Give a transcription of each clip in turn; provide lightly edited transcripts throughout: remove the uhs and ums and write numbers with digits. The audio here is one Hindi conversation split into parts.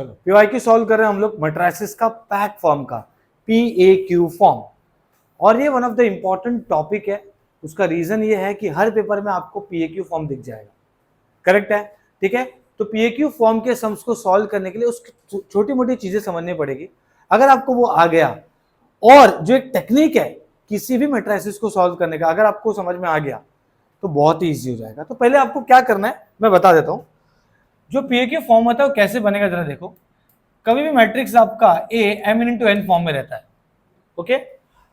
पीवाईक्यू सॉल्व कर रहे हैं हम लोग मैट्रिसेस का पैक फॉर्म का PAQ फॉर्म। और ये one of the important topic है। उसका रीजन ये है कि हर पेपर में आपको PAQ फॉर्म दिख जाएगा। करेक्ट है? ठीक है। तो PAQ फॉर्म के सम्स को सॉल्व करने के लिए उसकी छोटी मोटी चीजें समझनी पड़ेगी। अगर आपको वो आ गया और जो एक टेक्निक है किसी भी मैट्रिसेस को सॉल्व करने का अगर आपको समझ में आ गया तो बहुत ही ईजी हो जाएगा। तो पहले आपको क्या करना है मैं बता देता हूं। जो PAQ फॉर्म होता है वो कैसे बनेगा जरा देखो। कभी भी मैट्रिक्स आपका A m×n फॉर्म में रहता है। ओके,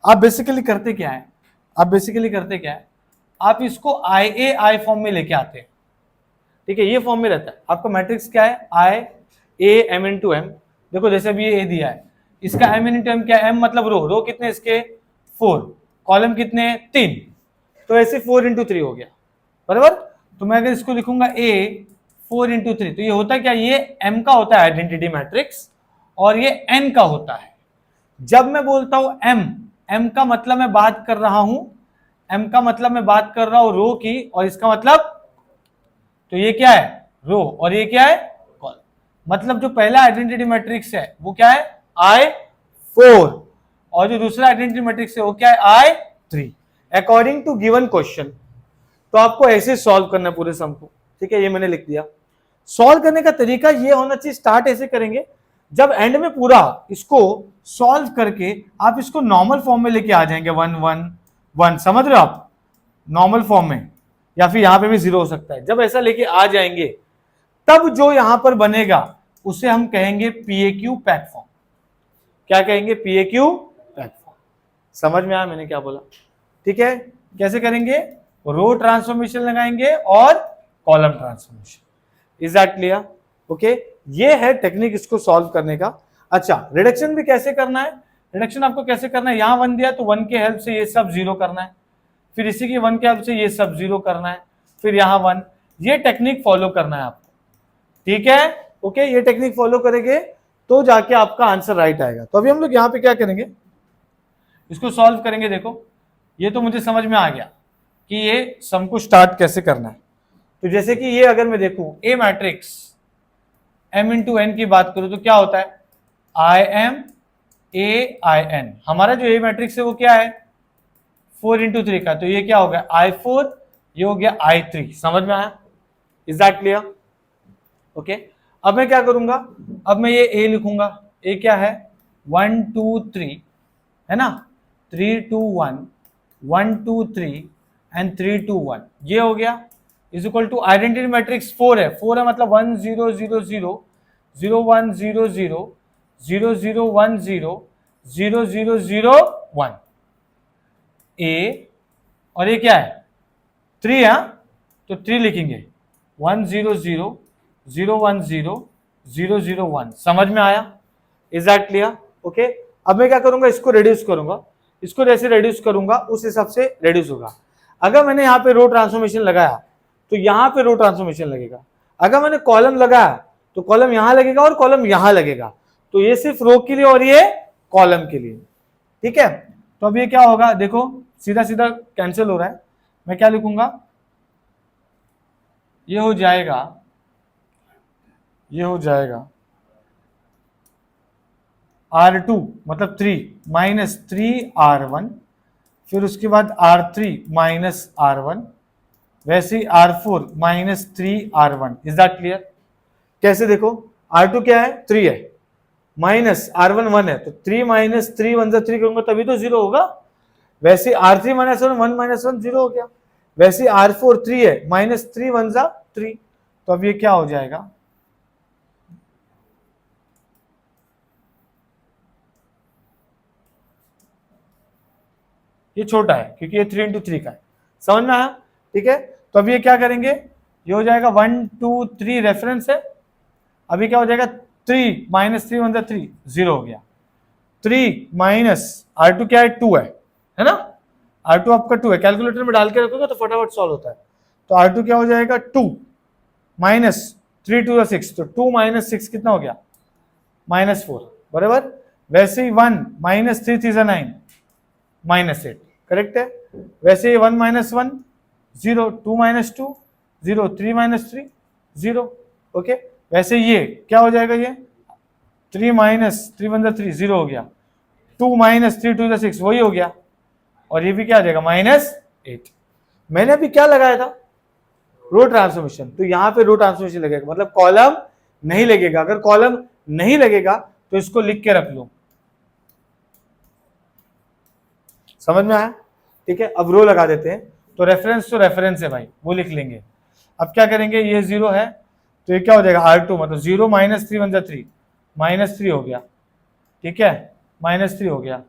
आप बेसिकली करते क्या है, आप इसको IA फॉर्म में लेके आते हैं। ठीक है, ये फॉर्म में रहता है। आपका मैट्रिक्स क्या है, IA m×m। देखो जैसे अभी ये A दिया है, इसका m×m क्या है, m मतलब रो कितने इसके 4, कॉलम कितने 3, तो ऐसे 4×3 हो गया बराबर। तो मैं अगर इसको लिखूंगा A 4×3 तो ये होता है क्या, ये m का होता है आइडेंटिटी मैट्रिक्स और ये n का होता है। जब मैं बोलता हूं m का मतलब मैं बात कर रहा हूं रो की, और इसका मतलब तो ये क्या है रो और ये क्या है कॉलम। मतलब जो पहला आइडेंटिटी मैट्रिक्स है वो क्या है I4 और जो दूसरा आइडेंटिटी मैट्रिक्स है वो क्या है I3 according to given question. तो आपको ऐसे सॉल्व करना है पूरे सम को। ठीक है, ये मैंने लिख दिया। सॉल्व करने का तरीका ये होना चाहिए, स्टार्ट ऐसे करेंगे जब एंड में पूरा इसको सॉल्व करके आप इसको नॉर्मल फॉर्म में लेके आ जाएंगे 1 1 1, समझ रहे हो आप, नॉर्मल फॉर्म में, या फिर यहां पे भी 0 हो सकता है। जब ऐसा लेके आ जाएंगे तब जो यहां पर बनेगा उसे हम कहेंगे PAQ पैक फॉर्म। क्या कहेंगे, PAQ पैक फॉर्म। समझ में आया मैंने क्या बोला? ठीक है, कैसे करेंगे, रो ट्रांसफॉर्मेशन लगाएंगे और column transformation. Is that clear? Okay, ये है टेक्निक इसको सॉल्व करने का। अच्छा, रिडक्शन भी कैसे करना है, रिडक्शन आपको कैसे करना है, यहां 1 दिया तो 1 के हेल्प से ये सब 0 करना है, फिर इसी की 1 के हेल्प से ये सब 0 करना है, फिर यहां 1। ये टेक्निक फॉलो करना है आपको। ठीक है, ओके, ये टेक्निक फॉलो करेंगे तो जाके आपका आंसर राइट आएगा। तो अभी हम लोग यहां पे क्या करेंगे, इसको सॉल्व करेंगे। देखो ये तो मुझे समझ में आ गया कि ये सम को स्टार्ट कैसे करना है। तो जैसे कि ये अगर मैं देखूं ए मैट्रिक्स m×n की बात करूं तो क्या होता है IM/AIN। हमारा जो ए मैट्रिक्स है वो क्या है 4×3 का, तो ये क्या हो गया I4, ये हो गया I3। समझ में आया? Is that clear? ओके, अब मैं क्या करूंगा, अब मैं ये ए लिखूंगा। ए क्या है 1 2 3 है ना, 3 2 1 1 2 3 एंड 3 2 1, ये हो गया is equal to identity matrix 4 है। 4 है मतलब 1 0 0 0 0 1 0 0 0 0 1 0 0 0 0 1 ए, और ये क्या है 3 है, तो 3 लिखेंगे 1 0 0 0 1 0 0 0 1। समझ में आया? Is that clear? ओके, अब मैं क्या करूंगा, इसको रेड्यूस करूंगा, इसको जैसे रेड्यूस करूंगा उस हिसाब से रेड्यूस होगा। अगर मैंने यहाँ पे रो ट्रांसफॉर्मेशन लगाया तो यहाँ पे रो ट्रांसफॉर्मेशन लगेगा। अगर मैंने कॉलम लगाया तो कॉलम यहां लगेगा और कॉलम यहां लगेगा। तो ये सिर्फ रो के लिए और ये कॉलम के लिए। ठीक है, तो अब ये क्या होगा, देखो सीधा सीधा कैंसिल हो रहा है। मैं क्या लिखूंगा, ये हो जाएगा R2 मतलब 3 माइनस 3R1, फिर उसके बाद R3 माइनस R1, वैसे ही R4 minus 3R1। Is that clear? कैसे देखो, R2 क्या है 3 है, माइनस R1 1 है, तो 3 माइनस 3 1 जा 3 करूंगा तभी तो 0 होगा। वैसे R3 माइनस 1 1 माइनस 1 0 हो गया। वैसे R4 3 है, माइनस 3 1 जा 3, तो अब ये क्या हो जाएगा, ये छोटा है क्योंकि ये 3×3 का है। समझ में आया? ठीक है, तो अब ये क्या करेंगे, ये हो जाएगा 1 2 3 रेफरेंस है। अभी क्या हो जाएगा 3 माइनस 3 1 जा 3 0 हो गया। 3 माइनस R2 क्या है 2 है ना, R2 आपका 2 है, कैलकुलेटर में डाल के रखोगे तो फटाफट सॉल्व होता है। तो R2 क्या हो जाएगा 2 माइनस 3 2 6, तो 2 माइनस 6 कितना हो गया -4 बराबर। वैसे ही 1 माइनस 3 3 9 -8, करेक्ट है। वैसे ही 1 माइनस 1 0, 2 माइनस 2 0, 3 माइनस 3 0। ओके, वैसे ये क्या हो जाएगा, ये 3 माइनस 3 वन 3 0 हो गया, 2 माइनस 3 2 6 वही हो गया, और ये भी क्या आ जाएगा -8। मैंने अभी क्या लगाया था, रो ट्रांसफॉर्मेशन, तो यहां पे रो ट्रांसफॉर्मेशन लगेगा, मतलब कॉलम नहीं लगेगा। अगर कॉलम नहीं लगेगा तो इसको लिख के रख लो, समझ में आया? ठीक है, अब रो लगा देते हैं। तो रेफरेंस तो रेफरेंस है भाई, वो लिख लेंगे। अब क्या करेंगे, ये 0 है तो ये क्या हो जाएगा R2, मतलब 0 माइनस 3 वन 3 -3 हो गया, ठीक है, -3 हो गया,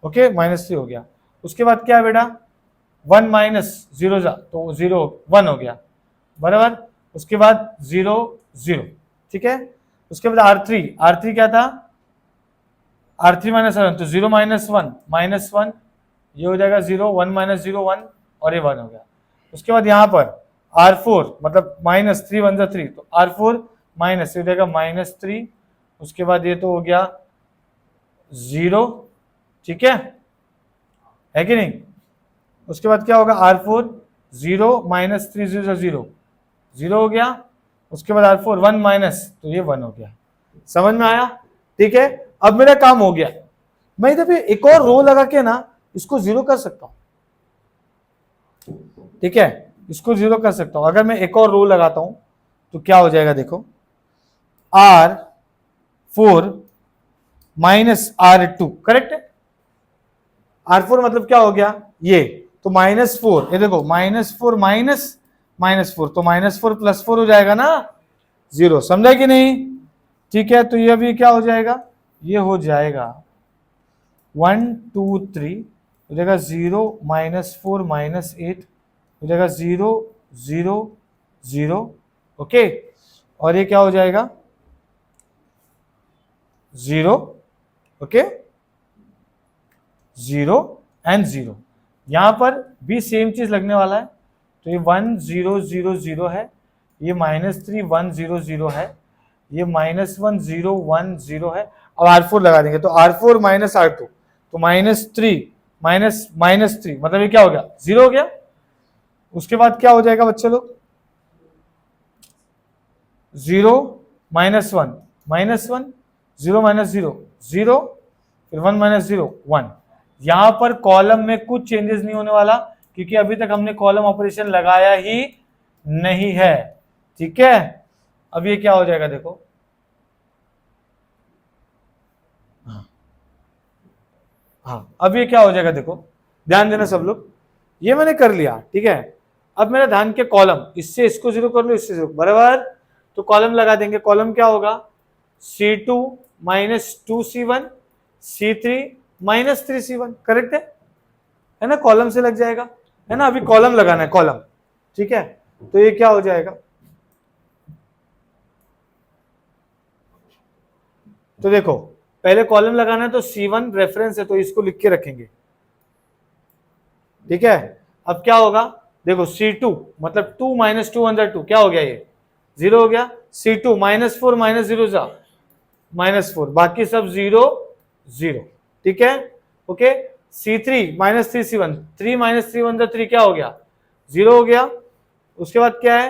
ओके, -3 हो गया। उसके बाद क्या है बेटा, 1 माइनस 0 तो 0 1 हो गया, बराबर। उसके बाद 0 0, ठीक है। उसके बाद R3 क्या था, R3 माइनस 1, तो 0 माइनस 1 -1, ये हो जाएगा 0, 1 माइनस 0 1, और ये 1 हो गया। उसके बाद यहाँ पर R4 मतलब -3 वन 3, तो R4 माइनस हो जाएगा -3। उसके बाद ये तो हो गया 0, ठीक है कि नहीं। उसके बाद क्या होगा, R4 0 माइनस 3 0 0 0 हो गया। उसके बाद R4 1 माइनस, तो ये 1 हो गया। समझ में आया? ठीक है, अब मेरा काम हो गया। मैं इधर पे एक और रो लगा के ना इसको 0 कर सकता हूं, ठीक है, इसको 0 कर सकता हूं। अगर मैं एक और रो लगाता हूं तो क्या हो जाएगा, देखो, R4 माइनस R2, करेक्ट है। R4 मतलब क्या हो गया, ये तो -4, ये देखो -4 -4, तो -4 + 4 हो जाएगा ना 0, समझा कि नहीं? ठीक है, तो ये अभी क्या हो जाएगा, ये हो जाएगा 1 2 3 हो जाएगा 0 -4 -8 हो जाएगा 0 0 0, ओके। और ये क्या हो जाएगा 0, ओके, 0 एंड 0। यहां पर भी सेम चीज लगने वाला है, तो ये 1 0 0 0 है, ये -3 1 0 0 है, ये -1 0 1 0 है। अब R4 लगा देंगे, तो R4 माइनस R2, तो -3 -3 मतलब ये क्या हो गया 0 हो गया। उसके बाद क्या हो जाएगा बच्चे लोग, 0 -1 -1 0 -0 0, फिर 1 -0 1। यहां पर कॉलम में कुछ चेंजेस नहीं होने वाला, क्योंकि अभी तक हमने कॉलम ऑपरेशन लगाया ही नहीं है, ठीक है। अब ये क्या हो जाएगा, देखो, हाँ, अब ये क्या हो जाएगा, देखो, ध्यान देना सब लोग, ये मैंने कर लिया, ठीक है। अब मेरा ध्यान के कॉलम, इससे इसको 0 कर लो, इससे 0, बराबर। तो कॉलम लगा देंगे, कॉलम क्या होगा, C2 -2C1 C3 -3C1, correct है ना, कॉलम से लग जाएगा, है ना। अभी कॉलम लगाना है, कॉलम, ठीक है। तो ये क्या हो जाएगा, तो देखो, पहले कॉलम लगाना है, तो C1 रेफरेंस है, तो इसको लिख के रखेंगे, ठीक है। अब क्या होगा, देखो, C2 मतलब 2 - 2 वन 2 क्या हो गया, ये 0 हो गया। C2 -4 -0 जा -4, बाकी सब 0 0, ठीक है, ओके। C3 -3C1 3 -3 वन 3 क्या हो गया 0 हो गया। उसके बाद क्या है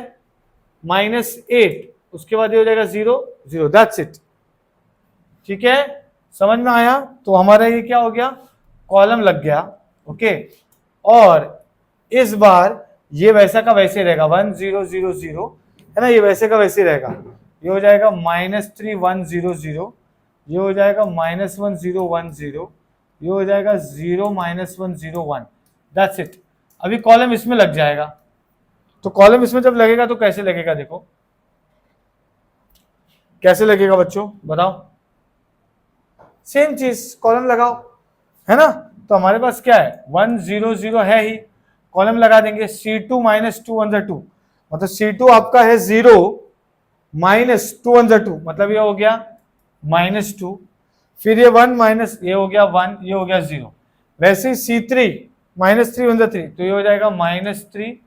-8, उसके बाद ये हो जाएगा 0 0, दैट्स इट, ठीक है। समझ में आया? तो हमारा ये क्या हो गया, कॉलम लग गया, ओके। और इस बार ये वैसा का वैसे रहेगा 1 0 0 0, है ना, ये वैसे का वैसे रहेगा। ये हो जाएगा -3 1 0 0, ये हो जाएगा -1 0 1 0, ये हो जाएगा 0 -1 0 1, दैट्स इट। अभी कॉलम इसमें लग जाएगा। तो कॉलम इसमें जब लगेगा तो कैसे लगेगा, देखो कैसे लगेगा बच्चों, बताओ। सेम चीज, कॉलम लगाओ, है ना। तो हमारे पास क्या है 1 0 0 है ही, कॉलम लगा देंगे। C2 -2 वन 2, मतलब C2 आपका है 0 -2 वन 2, मतलब ये हो गया -2, फिर ये 1 माइनस, ये हो गया 1, ये हो गया 0। वैसे ही C3 -3 वन 3, तो ये हो जाएगा -3।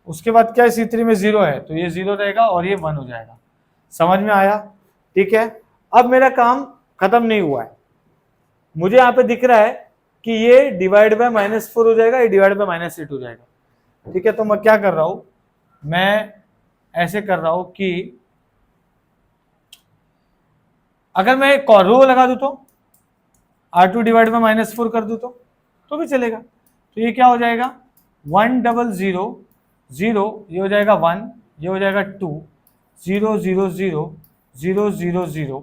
उसके बाद क्या है, C3 में 0 है, तो ये 0 रहेगा और ये 1 हो जाएगा। समझ में आया? ठीक है। अब मेरा काम खत्म नहीं हुआ है, मुझे यहाँ पे दिख रहा है कि ये डिवाइड बाय -4 हो जाएगा, ये डिवाइड बाय -8 हो जाएगा, ठीक है। तो मैं क्या कर रहा हूं, मैं ऐसे कर रहा हूं कि अगर मैं रो लगा दूं तो R2 डिवाइड में -4 कर दूं तो भी चलेगा। तो ये क्या हो जाएगा 1 0 0 0, ये हो जाएगा 1, ये हो जाएगा 2 0 0 0 0 0 0,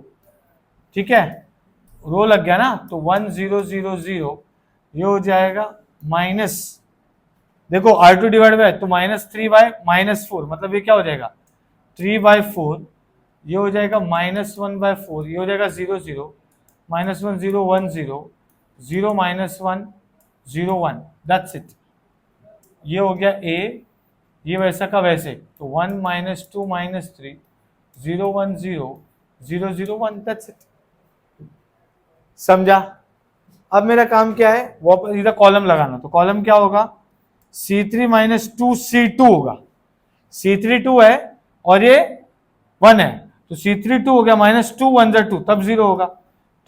ठीक है, रो लग गया ना, तो 1 0 0 0, ये हो जाएगा माइनस, देखो R2 डिवाइड बाय तो -3/-4, मतलब ये क्या हो जाएगा 3/4, ये हो जाएगा -1/4, ये हो जाएगा 0 0, -1 0 1 0 0 -1 0 1, दैट्स इट। ये हो गया A, ये वैसा का वैसे, तो 1 -2 -3 0 1 0 0 0 1, दैट्स इट। समझा? अब मेरा काम क्या है, वापस इधर कॉलम लगाना, तो कॉलम क्या होगा C3 -2 C2 होगा, C3 2 है और ये 1 है, तो C3 2 हो गया, -2 1 2, तब 0 होगा।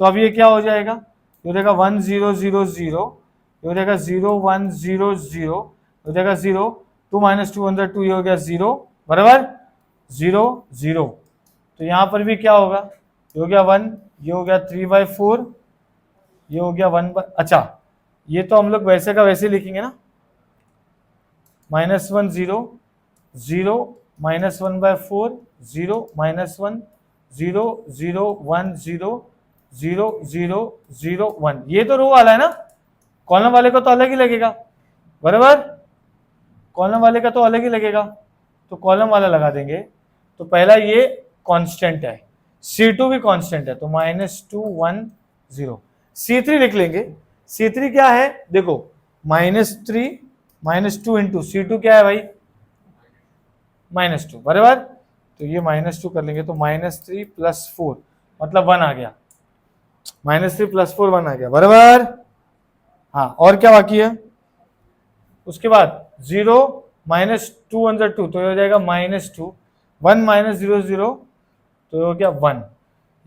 तो अब ये क्या हो जाएगा, ये हो जाएगा 1 0 0 0, ये हो जाएगा 0 1 0 0, हो जाएगा 0 2 -2 1 2, ये हो गया 0 बराबर 0 0। तो यहाँ पर भी क्या होगा, ये हो गया 1, ये हो गया 3/4, ये हो गया 1, अच्छा ये तो हम लोग वैसे का वैसे लिखेंगे ना, -1 0 0 -1/4 0 -1 0 0 1 0 0 0 0 1, ये तो रो वाला है ना, कॉलम वाले को तो अलग ही लगेगा, बराबर, कॉलम वाले का तो अलग ही लगेगा, तो कॉलम वाला लगा देंगे। तो पहला ये कांस्टेंट है, C2 भी कांस्टेंट है, तो -2 1 0, C3 लिख लेंगे, C3 क्या है देखो -3 -2 इंटू C2 क्या है भाई -2, बराबर, तो ये -2 कर लेंगे, तो -3 + 4 मतलब 1 आ गया, -3 + 4 1 आ गया, बराबर। हाँ, और क्या बाकी है, उसके बाद 0 -2 1 2, तो ये हो जाएगा -2, 1 -0 0, तो ये हो गया 1।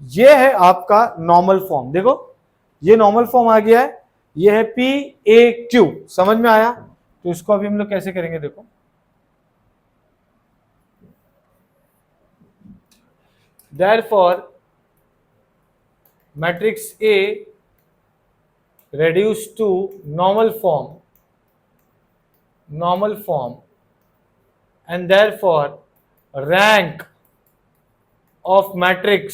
ये है आपका नॉर्मल फॉर्म, देखो ये नॉर्मल फॉर्म आ गया है, ये है PAQ, समझ में आया? तो इसको अभी हम लोग कैसे करेंगे, देखो therefore matrix A reduced to normal form and therefore rank of matrix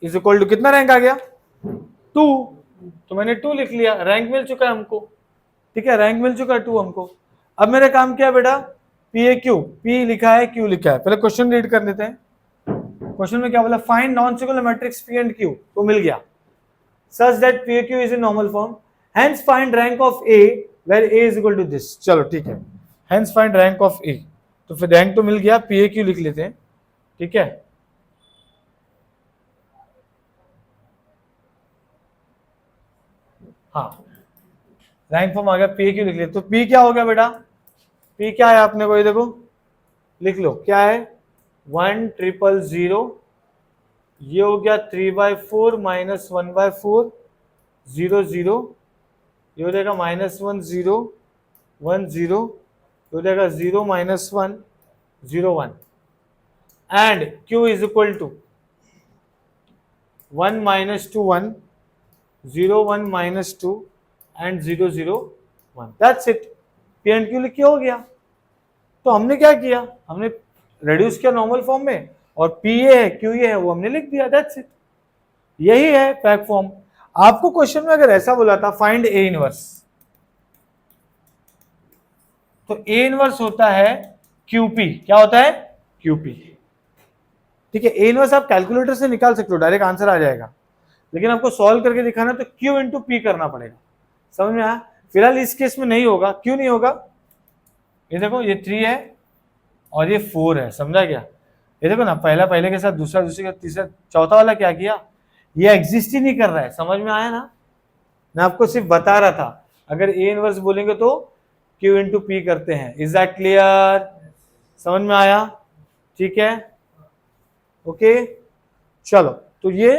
is equal to कितना रैंक आ गया 2, तो मैंने 2 लिख लिया, रैंक मिल चुका है हमको, ठीक है, रैंक मिल चुका है 2 हमको। अब मेरा काम क्या है बेटा, PAQ, P लिखा है Q लिखा है, पहले क्वेश्चन रीड कर लेते हैं। क्वेश्चन में क्या बोला, find non singular matrix P and Q, तो मिल गया, such that PAQ is in normal form, hence find rank of A where A is equal to this, चलो ठीक है, hence find rank of A, तो फिर रैंक तो मिल गया, PAQ लिख लेते हैं, ठीक है। हाँ, रैंक फॉर्म आ गया, PAQ लिख लेते, तो P क्या हो गया बेटा, P क्या है आपने को, ये देखो लिख लो, क्या है 1 0 0, ये हो गया 3/4 -1/4 0 0, ये हो जाएगा -1 0 1 0, हो जाएगा 0 -1 0 1, and Q is equal to 1 -2 1 0 1 -2 and 0 0 1, that's it. P and Q लिख के हो गया। तो हमने क्या किया, हमने रेड्यूस किया नॉर्मल फॉर्म में, और P ये है Q ये है वो हमने लिख दिया, दैट्स इट। यही है पैक फॉर्म। आपको क्वेश्चन में अगर ऐसा बोला था फाइंड A इनवर्स, तो A इनवर्स होता है QP, क्या होता है QP, ठीक है। A इनवर्स आप कैलकुलेटर से निकाल सकते हो, डायरेक्ट आंसर आ जाएगा, लेकिन आपको सॉल्व करके दिखाना तो Q इंटू P करना पड़ेगा, समझ में आया? फिलहाल इस केस में नहीं होगा, क्यों नहीं होगा, ये देखो ये 3 है और ये 4 है, समझा क्या? ये देखो ना, पहला पहले के साथ दूसरा दूसरे के तीसरा चौथा वाला क्या किया, ये एग्जिस्ट ही नहीं कर रहा है, समझ में आया ना? मैं आपको सिर्फ बता रहा था, अगर A इनवर्स बोलेंगे तो Q इंटू P करते हैं। Is that clear? समझ में आया? ठीक है, ओके, चलो, तो ये